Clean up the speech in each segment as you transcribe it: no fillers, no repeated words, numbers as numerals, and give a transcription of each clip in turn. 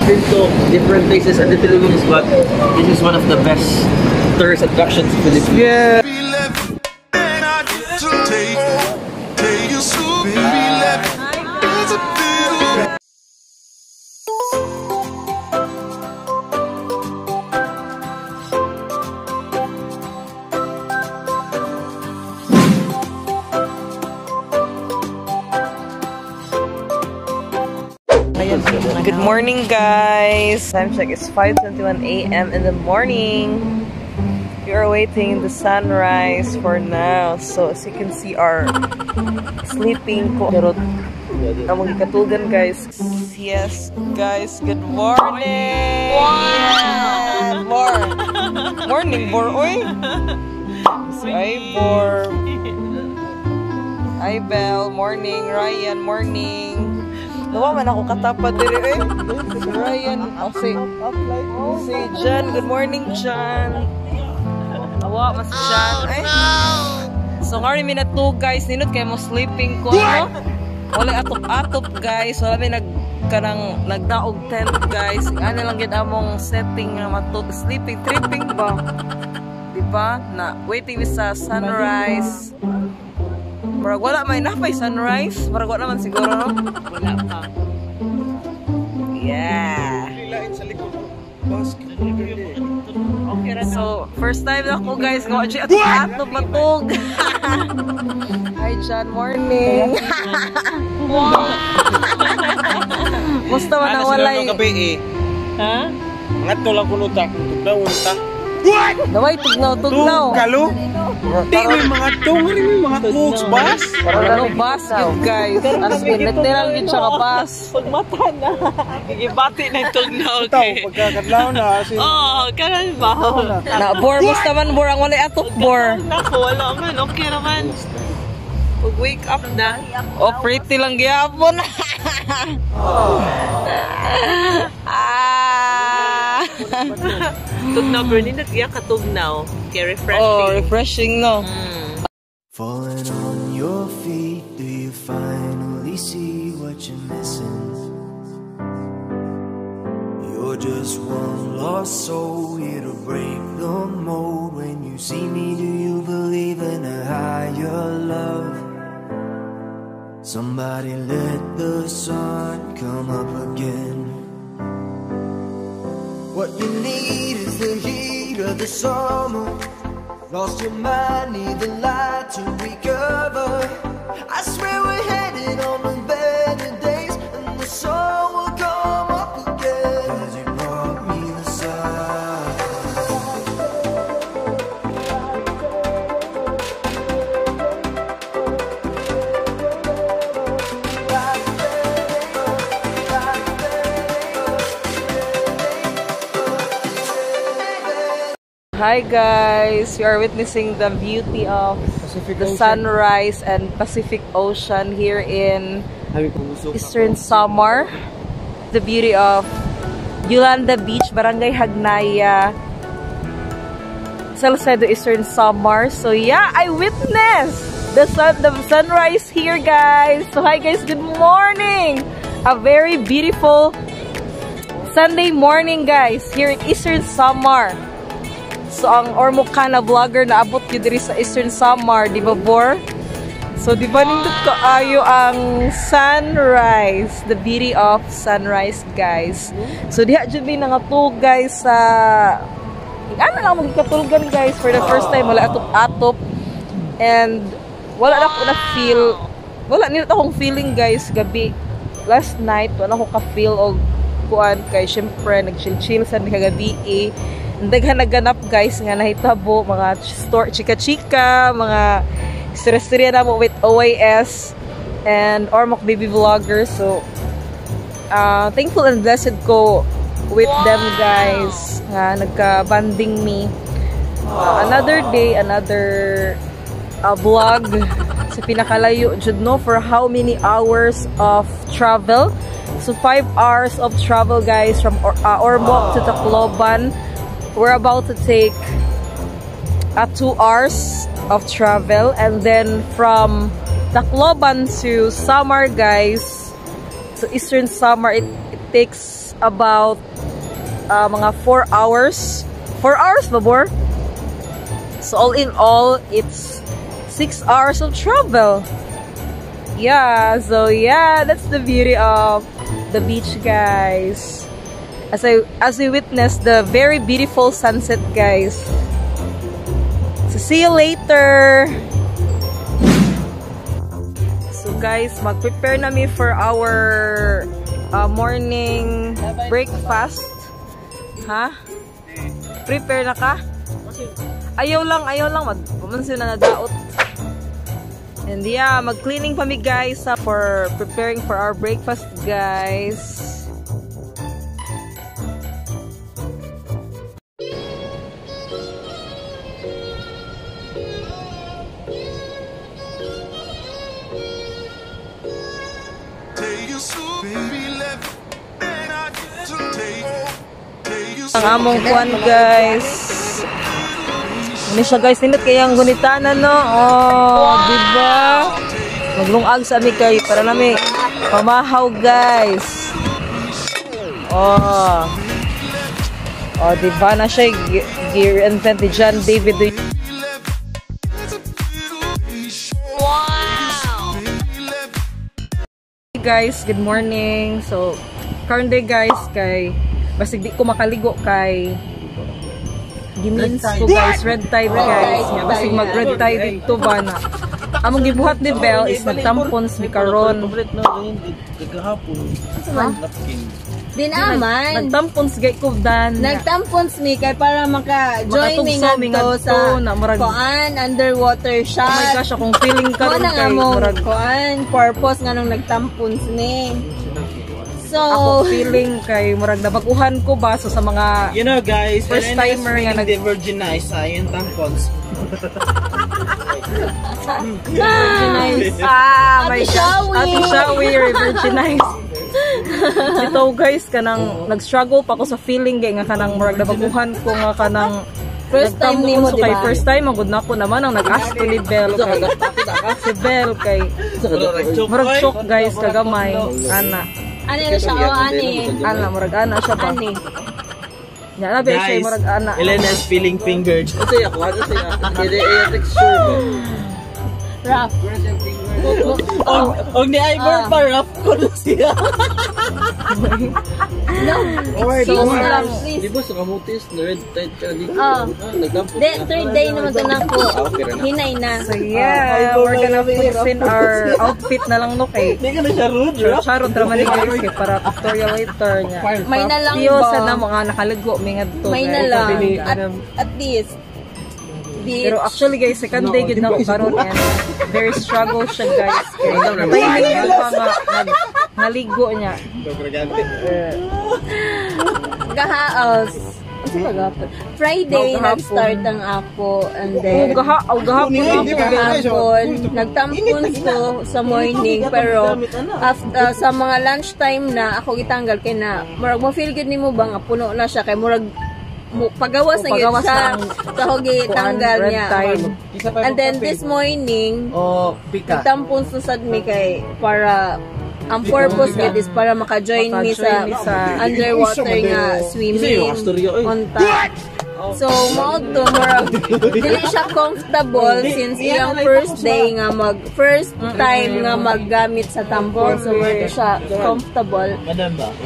Been to different places in the Philippines, but this is one of the best tourist attractions in the Philippines. Yeah. Good morning, guys. Time check is 5:21 a.m. in the morning. We are waiting the sunrise for now. So as you can see, our sleeping ko. Among ikatugan, guys. Yes, guys. Good morning. Wow. Morning, Bor. Oy. Si Ibor. Ibel. Morning. Ryan. Morning. Nawa man ako katapad dire eh. Si Ryan, si John. Good morning, John. Nawa mas John. So ngari mi na to, guys. Ninot kay mo sleeping ko no. Wala atop-atop, guys. Wala mi nagdaog tent, guys. Ano lang gid among setting na matut sleeping tripping ba. Di ba? Na waiting sa sunrise. Marag wala may napay sunrise. Marag wala man siguro, no? Wala pa. Yeah. So, first time na ako, guys. Atop matug. Hi, John. Morning. Musta man ang walay? Ano gabi eh? Ha? Angat to lang kuno ta. Tugnaw unta. Daway, tugnaw. Kalo? Di may mga tungri, may mga tugs, bas? Ano, bus yun, guys. As in, literal yun siya ka bus. Pagmata na. Gigibati na yung tugnaw. Ito, pagkakadlaw na. Oo, kanan ba? Na-bore, musta man, bore. Ang wala atop, bore. Naku, wala man. Okay naman. Pag wake up na. Oh, pretty lang gyapon. Tugnaw, Bernie, nag-iyak ka tugnaw. Kaya refreshing. Oh, refreshing, no? Falling on your feet, do you finally see what you're missing? You're just one lost soul here to break the mold. When you see me, do you believe in a higher love? Somebody let the sun come up again. What you need is the heat of the summer. Lost your mind, need the light to recover. I swear we're headed on the better days, and the sun will come up again. 'Cause you brought me the sun. Hi guys, we are witnessing the beauty of the sunrise and Pacific Ocean here in Eastern Samar. The beauty of Yolanda Beach, Barangay Hagnaya, Salcedo, Eastern Samar. So yeah, I witnessed the sunrise here, guys. So hi guys, good morning. A very beautiful Sunday morning, guys, here in Eastern Samar. So, ang Ormocana vlogger na abot yun diri sa Eastern Samar, di ba, Bor? So, di ba nindot kaayo ang sunrise, the beauty of sunrise, guys. So, diha dyan may nangatug, guys, sa ano lang magkatulgan, guys, for the first time, wala atop-atop. And, wala na ako na-feel, wala nila akong feeling, guys, gabi. Last night, wala ako ka-feel o kuan, kay syempre, nag-chill-chill sa kagabi, Daghan naganap, guys, nga nahitabo mga store chika-chika, mga istorya na mo with OAS and Ormoc Baby Vlogger. So thankful and blessed ko with them, guys, nga nagka-banding me. Another day, another vlog sa pinakalayo jud, no, for how many hours of travel. So 5 hours of travel, guys, from Ormoc to Tacloban. We're about to take 2 hours of travel, and then from Tacloban to Samar, guys, so Eastern Samar, it takes about mga 4 hours. 4 hours, babor? So all in all, it's 6 hours of travel. Yeah, so yeah, that's the beauty of the beach, guys. As we witness the very beautiful sunset, guys. So see you later. So guys, mag-prepare nami for our morning breakfast. Ha? Prepare na ka? Ayaw lang. Magpamansin na nadaot. And yeah, mag-cleaning pa mi guys for preparing for our breakfast, guys. Ang among kuan, guys. Ano siya, guys? Nindot kaya ang gunitanan, no? Oh, diba? Maglungag sa amin kayo para namin pamahaw, guys. Oh. Oh, diba na siya gear-invent ni John David. Wow! Hey guys, good morning. So, current day, guys, kay basig di ko makaligo kay gimins ko, guys, red tide, guys. Basig mag red tide dito ba na among gibuhat ni Bell is nagtampons mi karon. Di naman. Nagtampons gay ko dan. Nagtampons mi kay para maka-join mi ngadto sa kuan underwater shot. Oh my gosh, akong feeling karon kay murag kuan purpose nganong nagtampons ni. So, ako feeling kay murag nabaguhan ko ba so sa mga you know guys, first timer nga nag virginize yung tampons. Virginize. My gosh. Ate Shawi, virginize. Ito guys, kanang nag-struggle pa ko sa feeling kay nga kanang murag nabaguhan ko nga kanang first time ni mo, diba? Kay first time ang good na ko naman ang nag-ask ko ni Bell kay si Bell kay murag chok guys kagamay ana. Ano na siya? O, ani. Ana, murag ana siya ba? Ani. Yan, nabi siya murag ana. Elena is feeling fingered. Kasi ako, hindi ay texture ba? Rough. Og ni Ivor pa rough ko na siya. No. So, lang. Di ba sa kamutis, na red tide ka dito? Oh. Third day naman ito na ko. Hinay na. So yeah, we're gonna fix in our outfit na lang no kay. Hindi ka na siya rude, Charot naman ni guys kay para pictorial later niya. May na lang sa na ba? mga nakaligo may ngadto. May na lang. At least. Pero actually guys, second day gid na ko karon and very struggle siya guys. Timing mo pa nga naligo niya. Gahaos. Friday nag-start ang ako and then gahapon nagtampons ko sa morning pero after sa mga lunchtime na ako gitanggal kay na murag mo feel good nimo ba nga puno na siya kay murag pagawas na yun siya sa hogi tanggal niya. And then this morning nagtampons to sad mi kay para ang purpose gid is para maka-join mi sa underwater nga swimming on top. So, mao to murag dili siya comfortable since iyang first day nga first time nga maggamit sa tampon, so wala siya comfortable.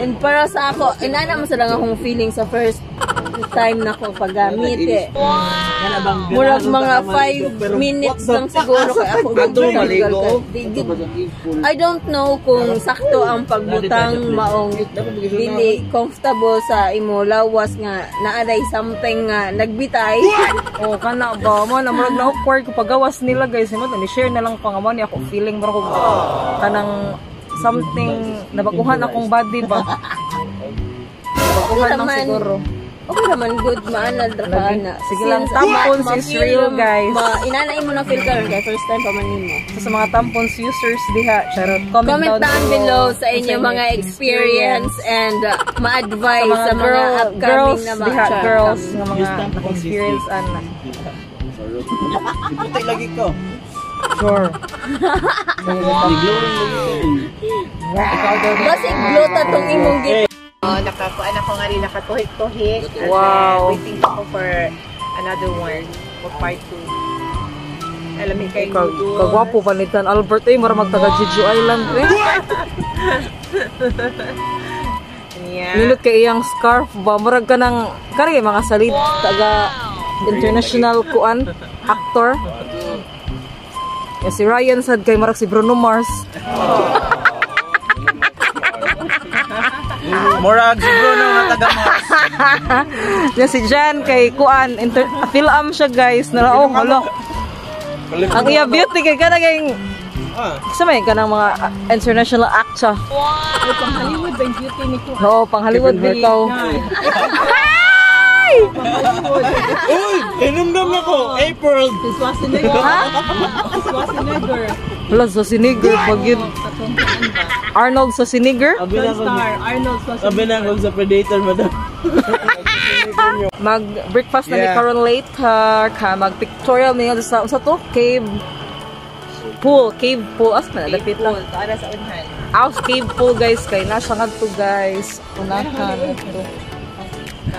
And para sa ako, inana man sa lang akong feeling sa first time na ko paggamit eh. Murag mga 5 minutes lang siguro kay ako I don't know kung sakto ang pagbutang maong dili comfortable sa imo lawas nga naaday something nga nagbitay. Oh, kana ba mo na murag na awkward ko pagawas nila guys. Mo ni share na lang pa nga ni ako feeling murag ko kanang something nabaguhan akong body ba. Nabaguhan lang siguro. Okay naman, good, maanad ra ka na. Sige lang, tampons is real, guys. Inanain mo na feel ka rin kaya first time pa man nimo. So, sa mga tampons users diha, charot, comment down below sa inyong mga experience and ma-advise sa mga upcoming na mga girls nga mga experience ana. Puti lagi ko. Sure. Basig glota tong imong git. nakakuan ako nga rin, nakatuhik-tuhik. And Wow. then, waiting ako for another one, for part 2. Alam mo kayo Kagwapo palitan Albert eh, mara magtaga Jeju Island eh. Yeah. Nilot kay iyang scarf ba, murag ka ng kari mga salid taga international kuan actor. Yan si Ryan sad kay marag si Bruno Mars. Murag si Bruno nga taga Mars. Yan si Jan kay kuan film siya guys. Nalaong hala. Ang iya beauty kay kana kay sa may kanang mga international actor. Pang Hollywood ba yung beauty ni ko? Oo, pang Hollywood bitaw. Uy! Inumdam ako! April! Schwarzenegger. Schwarzenegger. Wala, Schwarzenegger. Pag-yun. Arnold Schwarzenegger? Star. Arnold Schwarzenegger. Sabi na ako sa Predator, madam. Mag-breakfast na ni Caron later. Mag-pictorial niya sa to? Cave pool. Cave pool. As na, lapit lang. Para sa unhan. House cave pool guys. Kay nasa nga to guys. Unahan.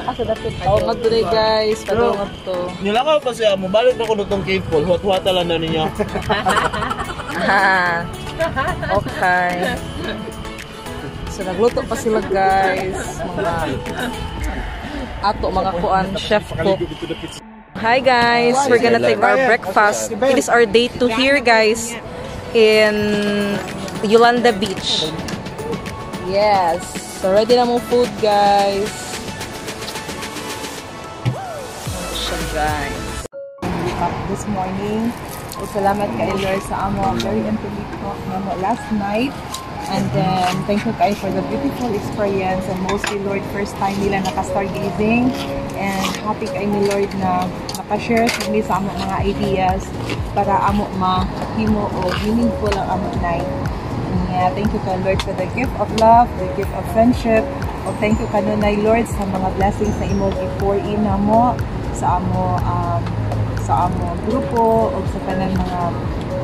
Asa dapit. Oo nga to guys. Pero nga to. Nilakaw pa siya, mabalik na ko nitong cave pool. Huwat-huwata lang na ninyo. Okay. So nagluto pa sila guys. Mga ato mga kuan chef cook. Hi guys, we're gonna take our breakfast. It is our day 2 here guys in Yolanda Beach. Yes. So ready na mo food guys. Ano siya guys. Up this morning. Salamat kay Lord sa amo very intimate talk na last night. And then, thank you kayo for the beautiful experience. And mostly, Lord, first time nila naka-stargazing. And happy kayo ni Lord na nakashare sa mi sa among mga ideas para amo mahimo o meaningful ang among night. And thank you kay Lord for the gift of love, the gift of friendship. O thank you kanunay Lord sa mga blessings na imo i-pour in namo sa amo grupo o sa kanang mga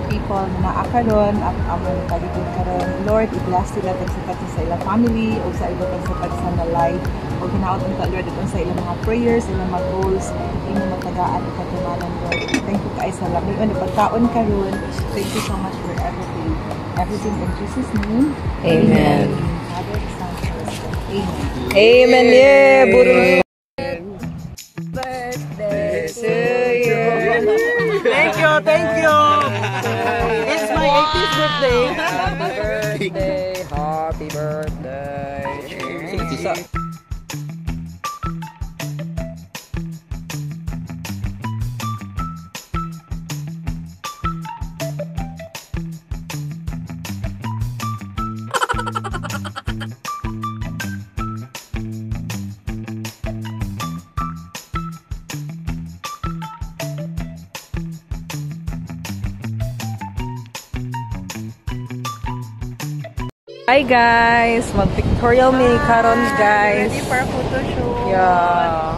people na akaron at among palibot karon. Lord, i-bless sila tagsapat sa ilang family o sa ilang tagsapat sa na life o hinaot ta Lord at sa ilang mga prayers, ilang mga goals, imo matagaan o katumanan Lord. Thank you kay sa labi na pagkaon karon. Thank you so much for everything. Everything in Jesus' name. Amen. Father, Son, Holy Spirit. Amen. Amen. Yeah, buru. Birthday to you. Thank you! Thank you! It's my 80th birthday! Happy birthday. Hi guys! Mag-pictorial me karon guys. Ready for a photo shoot. Yeah.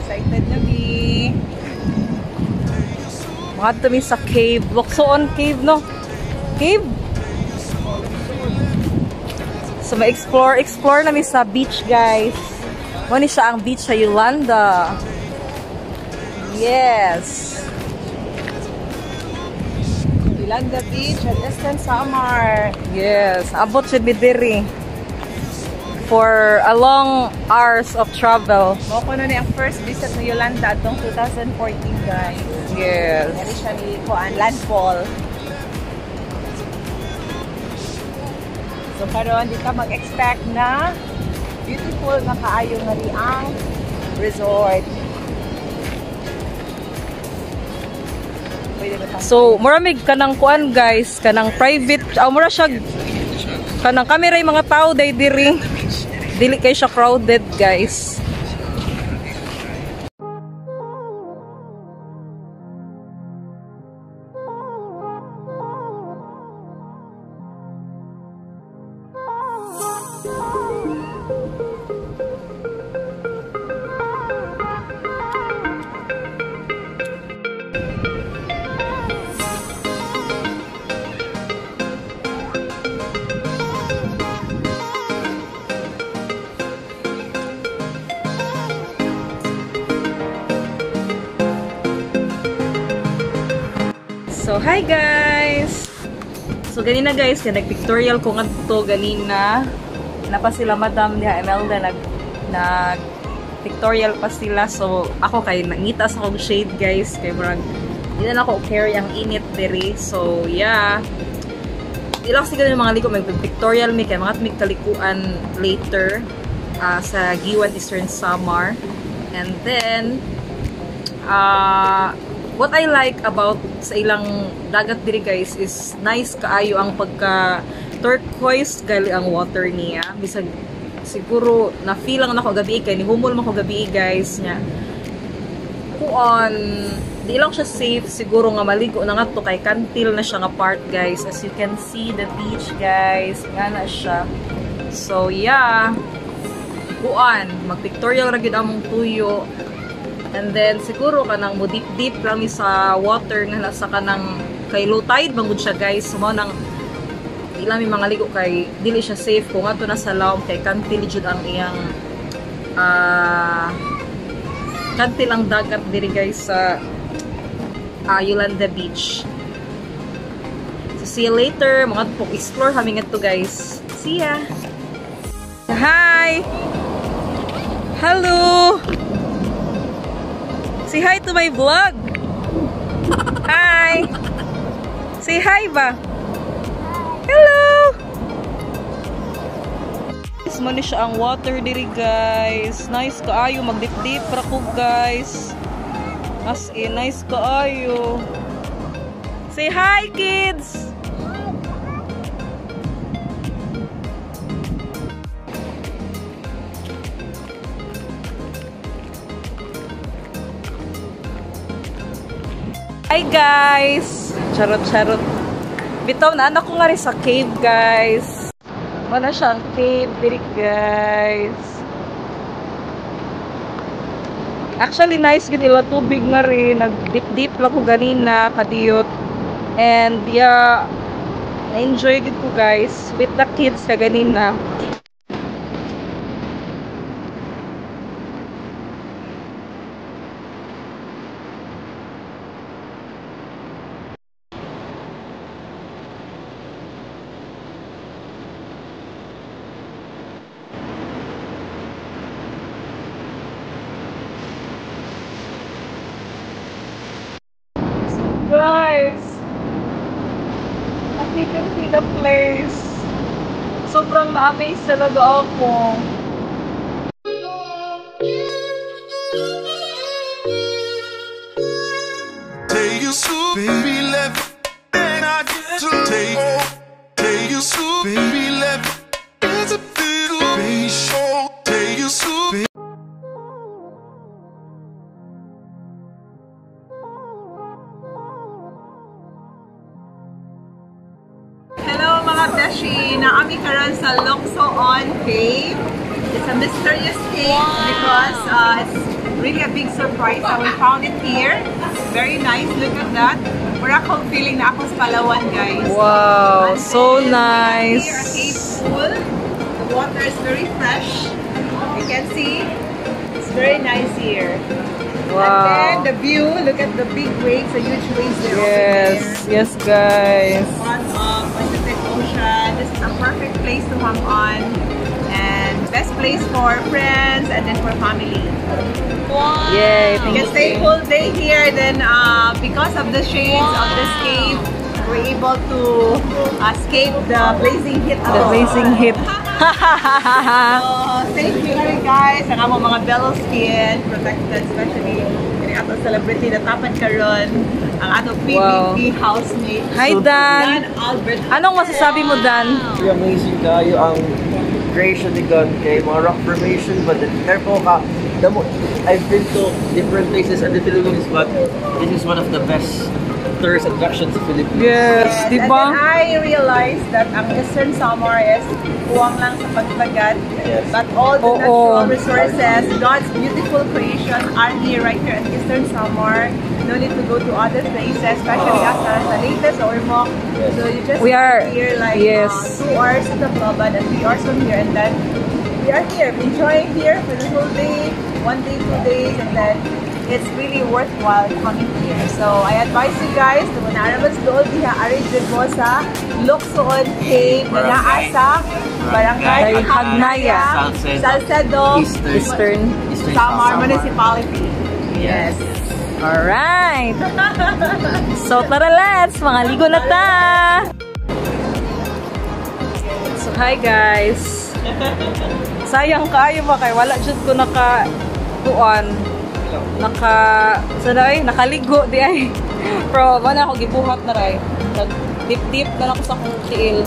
Excited na mi. Mga tumi sa cave. Loksoon cave no? Cave? So ma-explore na mi sa beach guys. Mani siya ang beach sa Yolanda. Yes. Yolanda Beach at Eastern Samar. Yes, abot siya bidiri for a long hours of travel. Moko na ang first visit ng Yolanda atong 2014 guys. Yes. Nari siya ni Kuan landfall. So karon di ka mag-expect na beautiful na kaayo nga ang resort. So, maramig kanang kuan guys, kanang private, mura siya kanang kamera yung mga tao day diri. Dili kay siya crowded guys. So, hi guys! So, ganina guys, kaya nag-pictorial ko nga to ganina. Napa sila Madam diha Imelda, nag-pictorial pa sila. So, ako kay nangita sa kong shade guys. Kaya marag, hindi na ako carry ang init diri. So, yeah. Ilang siguro yung mga liko, mag-pictorial me, kaya mga talikuan later sa Giwan Eastern Samar. And then, what I like about sa ilang dagat diri guys is nice kaayo ang pagka turquoise gali ang water niya. Bisag siguro na feel lang nako gabi kay ni humol man ko gabi guys nya. Kuon di lang siya safe siguro nga maligo na nga to kay kantil na siya nga part guys. As you can see the beach guys, nga na siya. So yeah. Kuan mag-pictorial ra gyud among tuyo. And then, siguro kanang mo deep lang sa water nga nasa kanang kay low tide bangod siya guys. Sumo nang ilang may mga ligo kay dili siya safe kung ato na sa lawom kay kantil jud ang iyang kantil ang dagat diri guys sa Yolanda Beach. So, see you later. Mga po explore kami nga to guys. See ya! Hi! Hello! Say hi to my vlog. Hi. Say hi ba? Hello. Mo ni siya ang water diri guys. Nice kaayo magdip-dip ra ko guys. As in nice kaayo. Say hi kids. Hi guys! Charot-charot. Bitaw na anak ko nga rin sa cave guys. Wala siyang cave diri guys. Actually nice gid ila tubig nga rin. Nag-dip-dip lang ko ganina kadiyot. And yeah, na-enjoy gid ko guys with the kids ka ganina. Guys, as you can see the place, sobrang na-amaze talaga ako. Take you so baby left, and I get to take you so baby left. It's a little baby show. Take you so baby. Hello mga beshi! Naami karon sa Locsoon Cave. It's a mysterious cave because it's really a big surprise. We found it here. Very nice. Look at that. Mura akong feeling na ako sa Palawan guys. Wow, And so then nice. Here, a cave pool. The water is very fresh. You can see it's very nice here. Wow. And then the view. Look at the big waves, the huge waves there. Yes, yes guys. On Pacific Ocean. This is a perfect place to hang on, and best place for friends and then for family. Wow! Yay, You thank can stay you. whole day here. Then because of the shades of this cave, we're able to escape the blazing heat. The blazing heat. So, safe here guys. Ang among mga bellow skin protected, especially yung ato celebrity na tapat karon ang ato Wow. PBB housemate. Hi Dan. Albert. Anong masasabi mo Dan? Very amazing kayo ang creation ni God kay mga rock formation, but careful ka. I've been to different places in the Philippines, but this is one of the best tourist attractions in the Philippines. Yes, di And ba? then I realized that ang Eastern Samar is huwag lang sa pagbagat, Yes. but all the Oo. natural resources, God's beautiful creation are here right here in Eastern Samar. No need to go to other places, especially as sa latest or more. So you just We are- here like yes. 2 hours at the Tacloban and 3 hours from here, and then we are here enjoying here for the whole day, 1 day, 2 days, and then it's really worthwhile coming here. So I advise you guys na manarabas doon diha ari jud mo sa Luksoon Cave na naa sa Barangay Hagnaya, Salcedo, Eastern. Samar Municipality. Yes. Alright. So tara, let's mga ligo na ta. So hi guys. Sayang kayo ba kay wala jud ko nakaligo di ay. Pero wala ako gibuhat na ray. Dip-dip na lang ko sa akong tiil.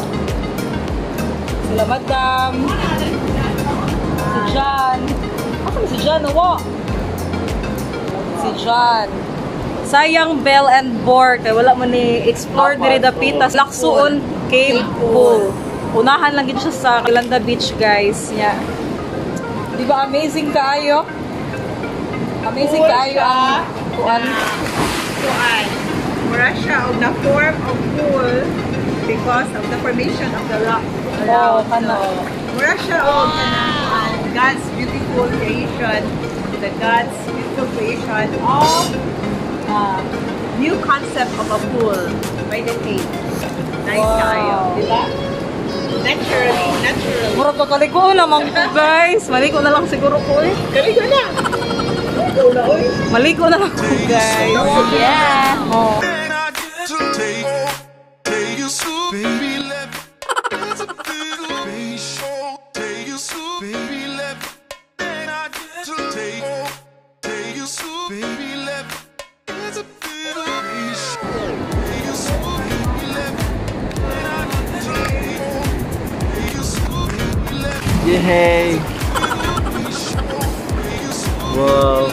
Sila madam. Si John. Ako si John, awa. Si John. Sayang Bell and Bor kay wala mo ni explore diri dapitas. Luksoon Cave Pool. Unahan lang gid siya sa Calanda Beach, guys. Yeah. Di ba amazing kaayo? Amazing kaayo ang kuan. Mura siya og na form of pool because of the formation of the rock. Oh, kana. Mura siya og God's beautiful creation. The God's beautiful creation of new concept of a pool by the cave. Nice tayo, di ba? Naturally. Mura pa kaligo naman ko, guys. Maligo na lang siguro ko eh. Kaligo na! Maligo na lang ko, guys. Yeah. Oh. Yay! Wow!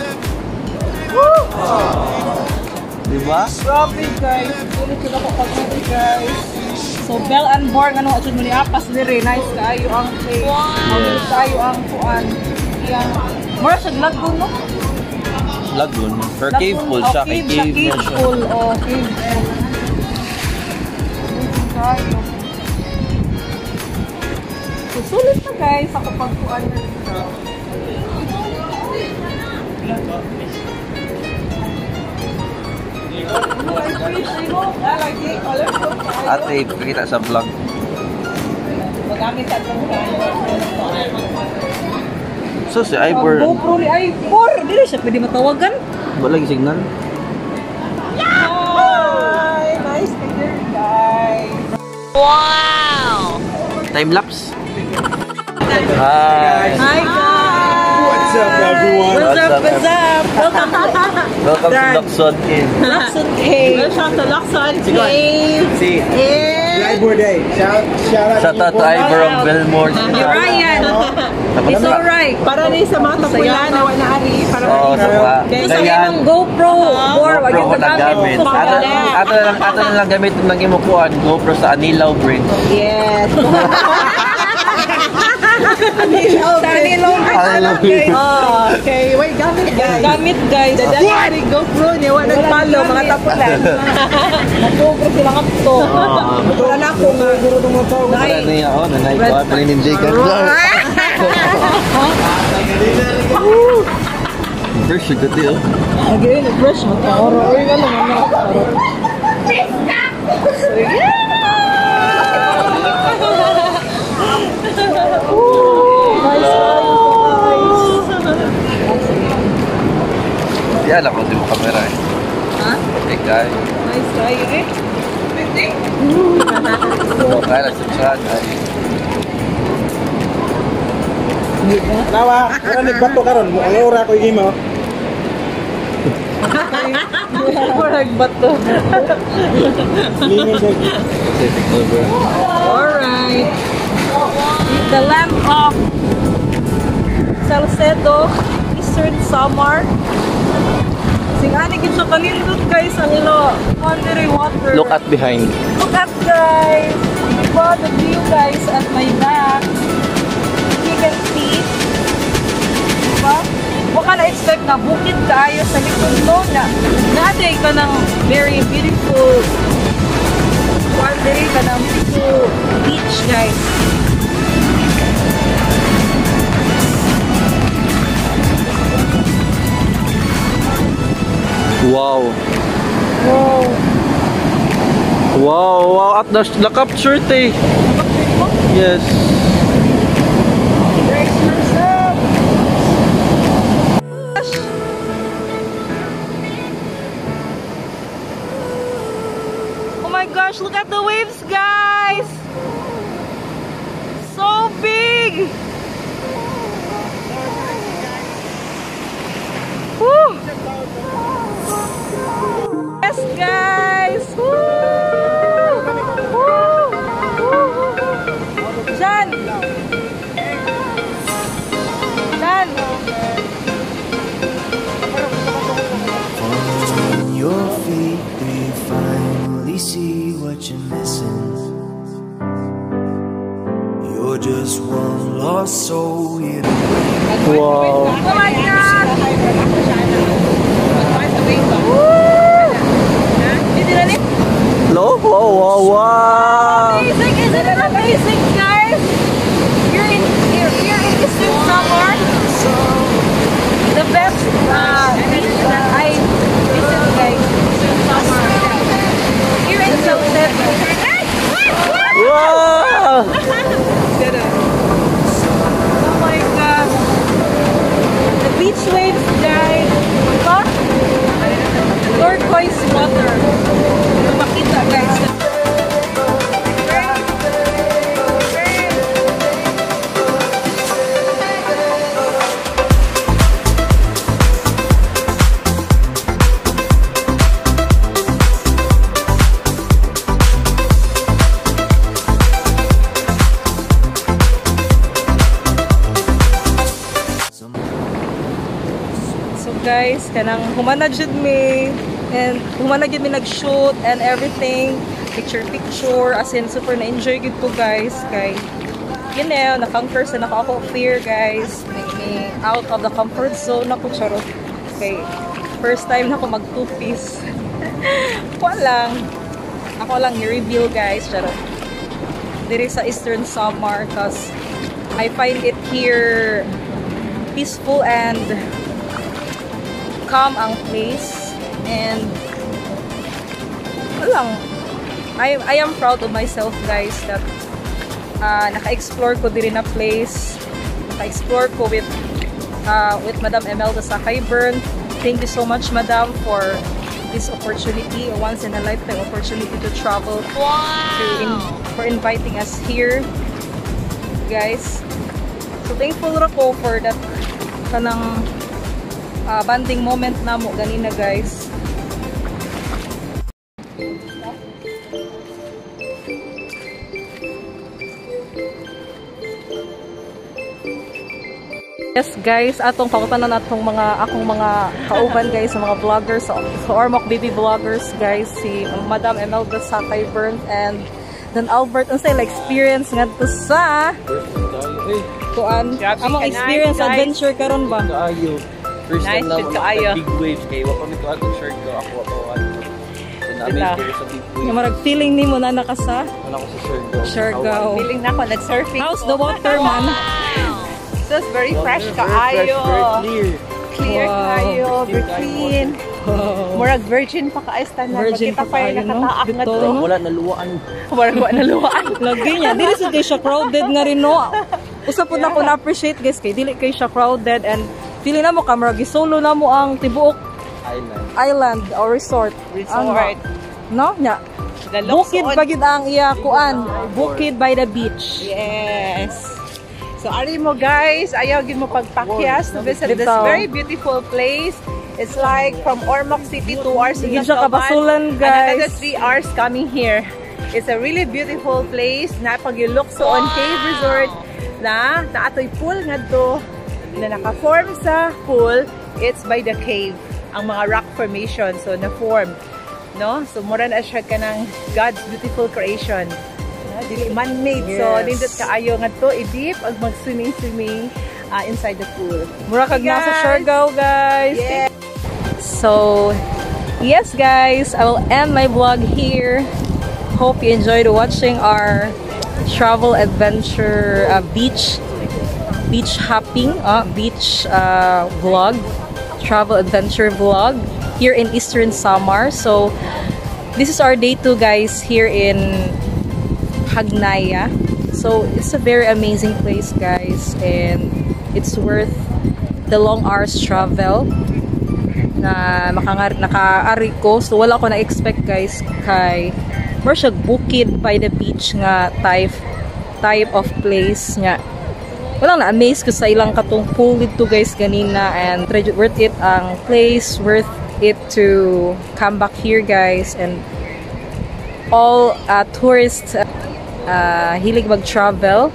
Diba? Grabe, guys. Ulit sila ko pag-uwi, guys. So, Bell and Bor, ano, at mo ni Apas dire. Nice kaayo ang cake. Nice kaayo ang kuan. Yang, mura siya lagoon, no? Lagoon. For cave pool siya. Kay cave cave na siya. pool. Oh, cave pool. Amazing kaayo. So, sulit na, guys. Ako pag-kuan na dito. Ate, pakita sa vlog. Magamit sa So, si Ivor, GoPro ni Ivor. Dili siya pwede matawagan. wala yung signal. Hi! Nice picture, guys! Time-lapse. Hi! Hi, guys. What's up, everyone? What's up? What's up? Welcome to Luksoon Cave. Luksoon Cave. Welcome to Luksoon Cave! Si Ivor Day. Shout shout out to Ivor of Belmore. Hey, Ryan. It's alright. Para rin sa mga tapulan na wala ari. Para Oo, rin sa Gusto niya ng GoPro. Bor, wag GoPro yung ko lang gamit. tagamit. Ato na lang gamit ng imukuan. GoPro sa Anilaw Bridge. Yes! Sa Anilaw Bridge. Oh, okay. Wait, gamit guys. Gamit, guys. Dadali GoPro niya. Wala nagpalo, mga tapulan. Nag-GoPro sila kapto. Wala na ako nga. Wala niya ako. Nanay ko. Panininjay ka. Fresh, good deal. Again, fresh. Oro-oro ka naman. Yan ako din mo camera eh. Ha? Hey guys. Nice kayo eh. Kaya na sa chat. Nawa, wala nagbato karon. Ang ora ko yung mo. Nagbato. Lingon ko. Pacific over. Alright. The land of Salcedo, Eastern Samar. Singani gid sa kanindot, guys, ang ilo. Wondery water. Look at behind. Look at, guys. Diba the view, guys, at my back. You can see. Diba? Huwag ka na-expect na bukid tayo sa likod mo na natin ka ng very beautiful wondery ka ng beautiful beach, guys. Na-captured eh. Yes. Oh my gosh, look at the waves, guys! So big! Woo! Yes, guys! Woo! Woo! Jan! Jan! On your feet, do you finally see what you're missing? You're just one lost soul here to Wow. Oh my God! Hello? Wow, wow, wow. Amazing! Isn't it amazing, guys? You're in Eastern Samar. The best beach that I visit, guys. Eastern Samar. Here in Southern. Wow! Oh my God! The beach waves, guys. Diba? Turquoise water. Makita, guys. So guys, kanang humana jud mi and humana jud mi nag-shoot and everything, picture as in super na-enjoy gid ko guys kay ginaw na-conquer sa nako fear guys, make me out of the comfort zone ako charot kay first time na ako mag two-piece. Ako lang i-review guys charot diri sa Eastern Samar cause I find it here peaceful and calm ang place and I am proud of myself guys that naka-explore ko diri na place, naka-explore ko with Madam Emelda sa Highburn. Thank you so much Madam for this opportunity, a once in a lifetime opportunity to travel. For inviting us here guys. So thankful ako for that kanang banding moment na mo ganina guys. Yes guys, atong pakutanan atong akong mga kauban guys, sa mga vloggers, sa Ormoc Baby Vloggers guys, si Madam Emelda sa Highburn and then Albert unsay like experience ngadto sa kuan among experience guys. Adventure karon ba? Kaayo. First Nice, time na good ako kaayo. big waves kay wa pa mi ko atong shirt ko ako namin diri sa big waves. Yung marag feeling nimo na nakasa Ano ko sa Siargao. Siargao. Feeling na ako, nag-surfing How's ko. the water man? This is very fresh Very kaayo. clear. Clear Wow. kaayo, very clean. Murag virgin pa ka-esta na. Virgin Magkita pa pa yung kaayo, no? nakataak nga Dito, to. no? Wala naluwaan. Murag wa naluwaan. Lagi niya, dili sa kay siya crowded nga rin no. Usa po na ko na-appreciate guys kay dili kay siya crowded and feeling na mo kamera gisolo na mo ang tibuok island or resort. Resort. No? Nya. The looks Bukid on- bagid ang iya kuan. Bukid by the beach. Yes. So ari mo guys, ayaw gid mo pagpakyas to visit this Bitaw. very beautiful place. It's like from Ormoc City 2 hours to Sige siya kabasulan guys. Another 3 hours coming here. It's a really beautiful place. Napag-Lukso on Cave Resort na atoy pool ngadto na naka-form sa pool. It's by the cave. Ang mga rock formation so na-form. No? So mura na siya kanang God's beautiful creation. Dili man-made. So Yes. nindot kaayo ngadto i-deep ag mag-swimming inside the pool. Mura kag nasa Guys. Siargao guys. Yeah. So, yes guys, I will end my vlog here. Hope you enjoyed watching our travel adventure beach hopping beach vlog, travel adventure vlog here in Eastern Samar. So, this is our day 2 guys here in Hagnaya. So it's a very amazing place, guys, and it's worth the long hours travel na nakaari ko. So wala ko na-expect, guys, kay more siya bukid by the beach nga type of place nga. Walang na-amaze ko sa ilang katong pool dito, guys, ganina, and worth it ang place, worth it to come back here, guys, and all tourists hilig mag-travel.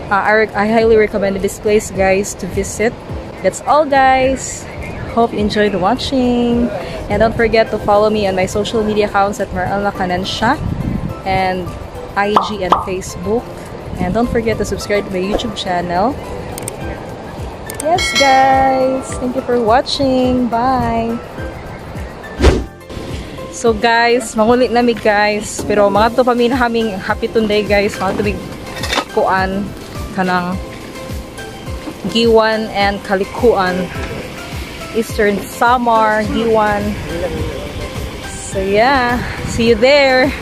I highly recommend this place, guys, to visit. That's all, guys. Hope you enjoyed watching, and don't forget to follow me on my social media accounts at Marala Canancia and IG and Facebook. And don't forget to subscribe to my YouTube channel. Yes, guys. Thank you for watching. Bye. So, guys, mangulit nami, guys. Pero mga to paminaming happy tunday, guys. Mga to kuan kanang Giwan and Kalikuan. Eastern Samar, Giwan. So, yeah. See you there.